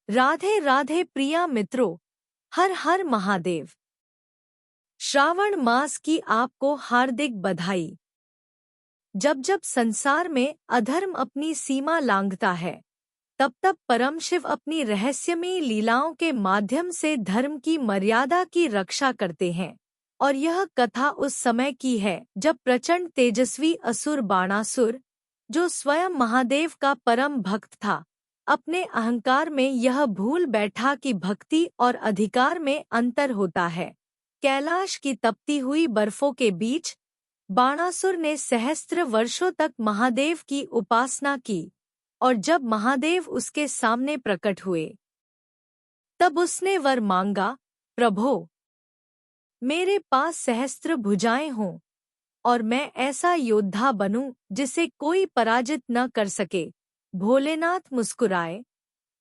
राधे राधे प्रिया मित्रों, हर हर महादेव। श्रावण मास की आपको हार्दिक बधाई। जब जब संसार में अधर्म अपनी सीमा लांघता है, तब तब परम शिव अपनी रहस्यमयी लीलाओं के माध्यम से धर्म की मर्यादा की रक्षा करते हैं। और यह कथा उस समय की है जब प्रचंड तेजस्वी असुर बाणासुर, जो स्वयं महादेव का परम भक्त था, अपने अहंकार में यह भूल बैठा कि भक्ति और अधिकार में अंतर होता है। कैलाश की तपती हुई बर्फों के बीच बाणासुर ने सहस्त्र वर्षों तक महादेव की उपासना की, और जब महादेव उसके सामने प्रकट हुए, तब उसने वर मांगा, प्रभो, मेरे पास सहस्त्र भुजाएं हों और मैं ऐसा योद्धा बनूं जिसे कोई पराजित न कर सके। भोलेनाथ मुस्कुराए,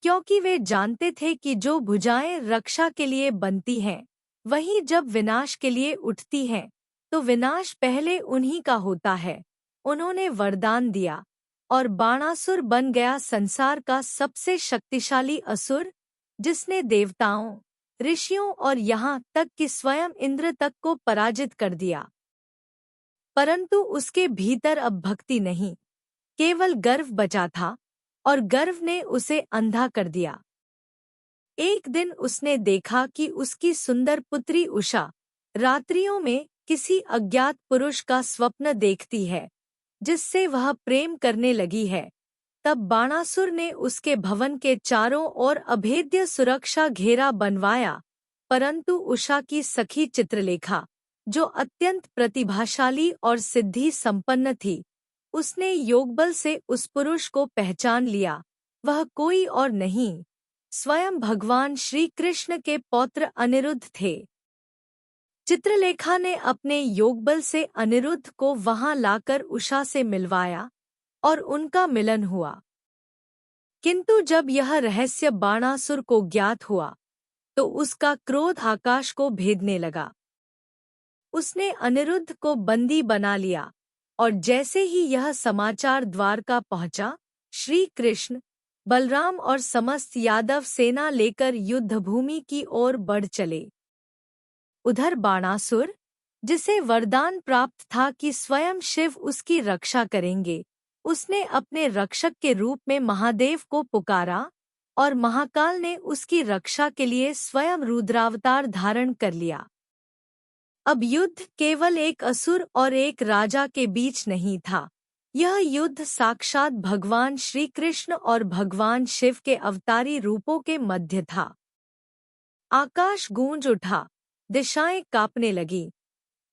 क्योंकि वे जानते थे कि जो भुजाएं रक्षा के लिए बनती हैं, वहीं जब विनाश के लिए उठती हैं, तो विनाश पहले उन्हीं का होता है। उन्होंने वरदान दिया और बाणासुर बन गया संसार का सबसे शक्तिशाली असुर, जिसने देवताओं, ऋषियों और यहाँ तक कि स्वयं इंद्र तक को पराजित कर दिया। परंतु उसके भीतर अब भक्ति नहीं, केवल गर्व बचा था, और गर्व ने उसे अंधा कर दिया। एक दिन उसने देखा कि उसकी सुंदर पुत्री उषा रात्रियों में किसी अज्ञात पुरुष का स्वप्न देखती है, जिससे वह प्रेम करने लगी है। तब बाणासुर ने उसके भवन के चारों ओर अभेद्य सुरक्षा घेरा बनवाया, परंतु उषा की सखी चित्रलेखा, जो अत्यंत प्रतिभाशाली और सिद्धि संपन्न थी, उसने योगबल से उस पुरुष को पहचान लिया। वह कोई और नहीं, स्वयं भगवान श्री कृष्ण के पौत्र अनिरुद्ध थे। चित्रलेखा ने अपने योगबल से अनिरुद्ध को वहां लाकर उषा से मिलवाया और उनका मिलन हुआ। किंतु जब यह रहस्य बाणासुर को ज्ञात हुआ, तो उसका क्रोध आकाश को भेदने लगा। उसने अनिरुद्ध को बंदी बना लिया, और जैसे ही यह समाचार द्वारका पहुंचा, श्री कृष्ण, बलराम और समस्त यादव सेना लेकर युद्धभूमि की ओर बढ़ चले। उधर बाणासुर, जिसे वरदान प्राप्त था कि स्वयं शिव उसकी रक्षा करेंगे, उसने अपने रक्षक के रूप में महादेव को पुकारा, और महाकाल ने उसकी रक्षा के लिए स्वयं रुद्रावतार धारण कर लिया। अब युद्ध केवल एक असुर और एक राजा के बीच नहीं था, यह युद्ध साक्षात भगवान श्री कृष्ण और भगवान शिव के अवतारी रूपों के मध्य था। आकाश गूंज उठा, दिशाएं कांपने लगीं,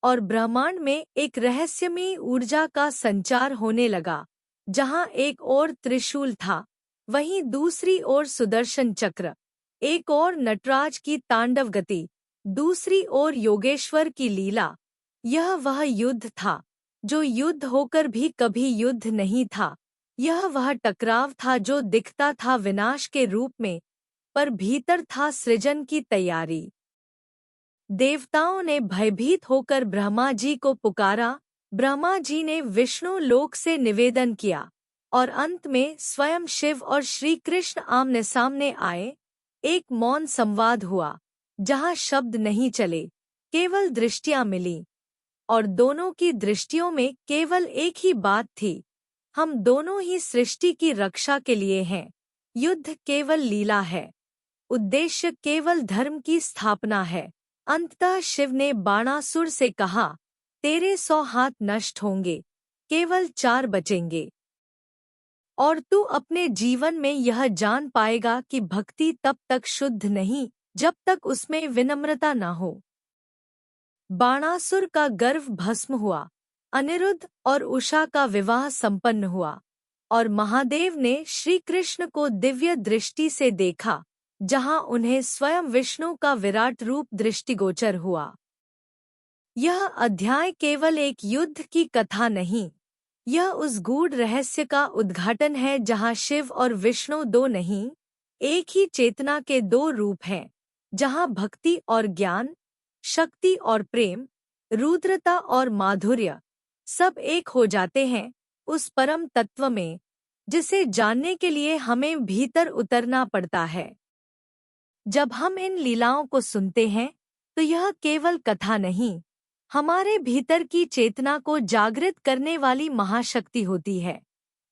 और ब्रह्मांड में एक रहस्यमयी ऊर्जा का संचार होने लगा। जहां एक ओर त्रिशूल था, वहीं दूसरी ओर सुदर्शन चक्र, एक ओर नटराज की तांडव गति, दूसरी ओर योगेश्वर की लीला। यह वह युद्ध था जो युद्ध होकर भी कभी युद्ध नहीं था। यह वह टकराव था जो दिखता था विनाश के रूप में, पर भीतर था सृजन की तैयारी। देवताओं ने भयभीत होकर ब्रह्मा जी को पुकारा, ब्रह्मा जी ने विष्णु लोक से निवेदन किया, और अंत में स्वयं शिव और श्री कृष्ण आमने सामने आए। एक मौन संवाद हुआ, जहां शब्द नहीं चले, केवल दृष्टियां मिलीं, और दोनों की दृष्टियों में केवल एक ही बात थी, हम दोनों ही सृष्टि की रक्षा के लिए हैं। युद्ध केवल लीला है, उद्देश्य केवल धर्म की स्थापना है। अंततः शिव ने बाणासुर से कहा, तेरे 100 हाथ नष्ट होंगे, केवल 4 बचेंगे, और तू अपने जीवन में यह जान पाएगा कि भक्ति तब तक शुद्ध नहीं जब तक उसमें विनम्रता न हो। बाणासुर का गर्व भस्म हुआ, अनिरुद्ध और उषा का विवाह संपन्न हुआ, और महादेव ने श्री कृष्ण को दिव्य दृष्टि से देखा, जहां उन्हें स्वयं विष्णु का विराट रूप दृष्टिगोचर हुआ। यह अध्याय केवल एक युद्ध की कथा नहीं, यह उस गूढ़ रहस्य का उद्घाटन है जहां शिव और विष्णु दो नहीं, एक ही चेतना के 2 रूप हैं, जहां भक्ति और ज्ञान, शक्ति और प्रेम, रुद्रता और माधुर्य सब एक हो जाते हैं उस परम तत्व में, जिसे जानने के लिए हमें भीतर उतरना पड़ता है। जब हम इन लीलाओं को सुनते हैं तो यह केवल कथा नहीं, हमारे भीतर की चेतना को जागृत करने वाली महाशक्ति होती है,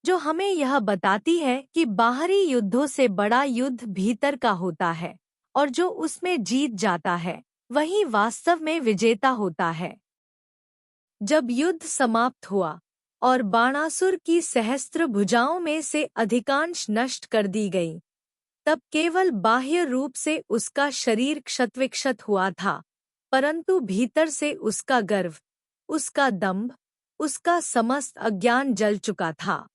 जो हमें यह बताती है कि बाहरी युद्धों से बड़ा युद्ध भीतर का होता है और जो उसमें जीत जाता है वही वास्तव में विजेता होता है। जब युद्ध समाप्त हुआ और बाणासुर की सहस्त्र भुजाओं में से अधिकांश नष्ट कर दी गई, तब केवल बाह्य रूप से उसका शरीर क्षतविक्षत हुआ था, परंतु भीतर से उसका गर्व, उसका दंभ, उसका समस्त अज्ञान जल चुका था।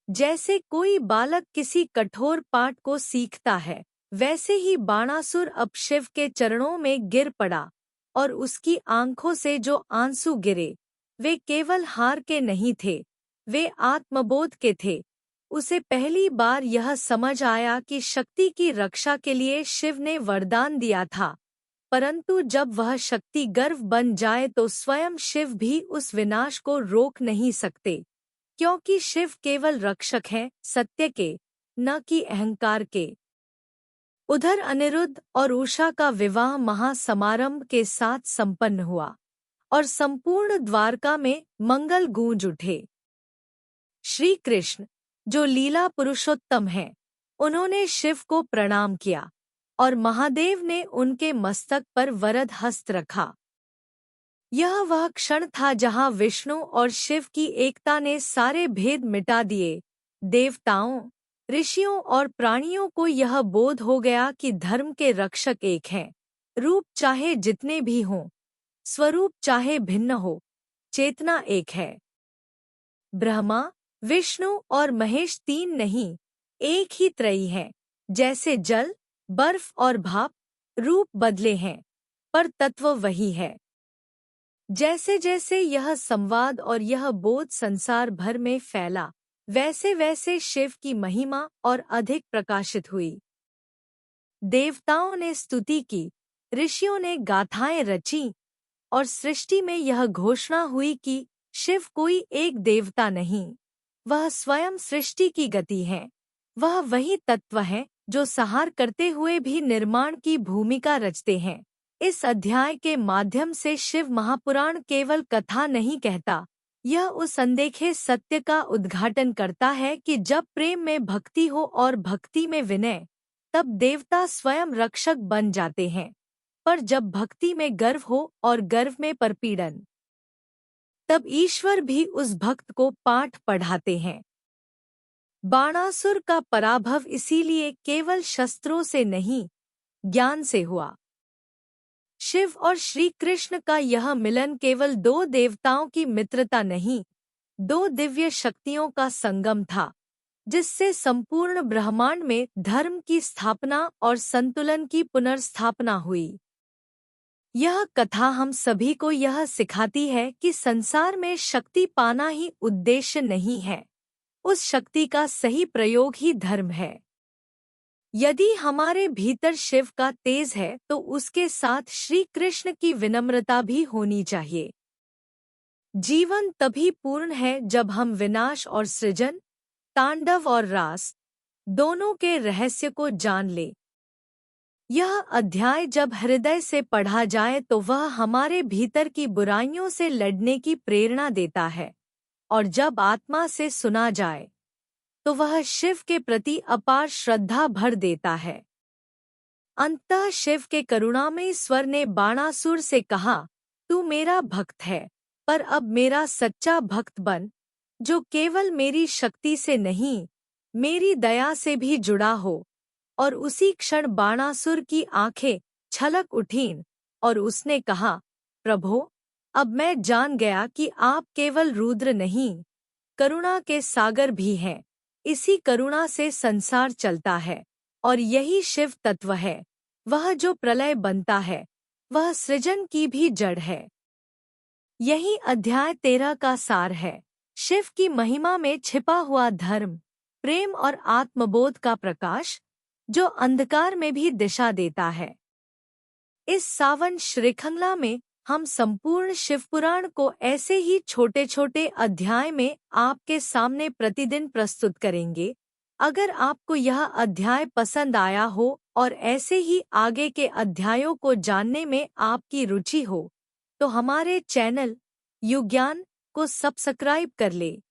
जैसे कोई बालक किसी कठोर पाठ को सीखता है, वैसे ही बाणासुर अब शिव के चरणों में गिर पड़ा और उसकी आंखों से जो आंसू गिरे वे केवल हार के नहीं थे, वे आत्मबोध के थे। उसे पहली बार यह समझ आया कि शक्ति की रक्षा के लिए शिव ने वरदान दिया था, परंतु जब वह शक्ति गर्व बन जाए तो स्वयं शिव भी उस विनाश को रोक नहीं सकते, क्योंकि शिव केवल रक्षक हैं, सत्य के, न कि अहंकार के। उधर अनिरुद्ध और उषा का विवाह महासमारंभ के साथ संपन्न हुआ और संपूर्ण द्वारका में मंगल गूंज उठे। श्री कृष्ण, जो लीला पुरुषोत्तम हैं, उन्होंने शिव को प्रणाम किया और महादेव ने उनके मस्तक पर वरद हस्त रखा। यह वह क्षण था जहां विष्णु और शिव की एकता ने सारे भेद मिटा दिए। देवताओं, ऋषियों और प्राणियों को यह बोध हो गया कि धर्म के रक्षक एक हैं। रूप चाहे जितने भी हों, स्वरूप चाहे भिन्न हो, चेतना एक है। ब्रह्मा, विष्णु और महेश तीन नहीं, एक ही त्रयी है। जैसे जल, बर्फ और भाप रूप बदले हैं, पर तत्व वही है। जैसे जैसे यह संवाद और यह बोध संसार भर में फैला, वैसे वैसे शिव की महिमा और अधिक प्रकाशित हुई। देवताओं ने स्तुति की, ऋषियों ने गाथाएं रची और सृष्टि में यह घोषणा हुई कि शिव कोई एक देवता नहीं, वह स्वयं सृष्टि की गति है। वह वही तत्व है जो संहार करते हुए भी निर्माण की भूमिका रचते हैं। इस अध्याय के माध्यम से शिव महापुराण केवल कथा नहीं कहता, यह उस अनदेखे सत्य का उद्घाटन करता है कि जब प्रेम में भक्ति हो और भक्ति में विनय, तब देवता स्वयं रक्षक बन जाते हैं। पर जब भक्ति में गर्व हो और गर्व में परपीड़न, तब ईश्वर भी उस भक्त को पाठ पढ़ाते हैं। बाणासुर का पराभव इसीलिए केवल शस्त्रों से नहीं, ज्ञान से हुआ। शिव और श्री कृष्ण का यह मिलन केवल दो देवताओं की मित्रता नहीं, दो दिव्य शक्तियों का संगम था, जिससे संपूर्ण ब्रह्मांड में धर्म की स्थापना और संतुलन की पुनर्स्थापना हुई। यह कथा हम सभी को यह सिखाती है कि संसार में शक्ति पाना ही उद्देश्य नहीं है, उस शक्ति का सही प्रयोग ही धर्म है। यदि हमारे भीतर शिव का तेज है तो उसके साथ श्री कृष्ण की विनम्रता भी होनी चाहिए। जीवन तभी पूर्ण है जब हम विनाश और सृजन, तांडव और रास, दोनों के रहस्य को जान ले। यह अध्याय जब हृदय से पढ़ा जाए तो वह हमारे भीतर की बुराइयों से लड़ने की प्रेरणा देता है, और जब आत्मा से सुना जाए तो वह शिव के प्रति अपार श्रद्धा भर देता है। अंततः शिव के करुणामयी स्वर ने बाणासुर से कहा, तू मेरा भक्त है, पर अब मेरा सच्चा भक्त बन, जो केवल मेरी शक्ति से नहीं, मेरी दया से भी जुड़ा हो। और उसी क्षण बाणासुर की आंखें छलक उठीं और उसने कहा, प्रभो, अब मैं जान गया कि आप केवल रुद्र नहीं, करुणा के सागर भी हैं। इसी करुणा से संसार चलता है और यही शिव तत्व है। वह जो प्रलय बनता है, वह सृजन की भी जड़ है। यही अध्याय 13 का सार है। शिव की महिमा में छिपा हुआ धर्म, प्रेम और आत्मबोध का प्रकाश, जो अंधकार में भी दिशा देता है। इस सावन श्रृंखला में हम संपूर्ण शिवपुराण को ऐसे ही छोटे छोटे अध्याय में आपके सामने प्रतिदिन प्रस्तुत करेंगे, अगर आपको यह अध्याय पसंद आया हो और ऐसे ही आगे के अध्यायों को जानने में आपकी रुचि हो, तो हमारे चैनल युज्ञान को सब्सक्राइब कर ले।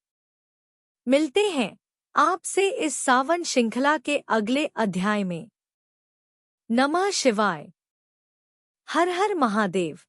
मिलते हैं आपसे इस सावन श्रृंखला के अगले अध्याय में। नमः शिवाय। हर हर महादेव।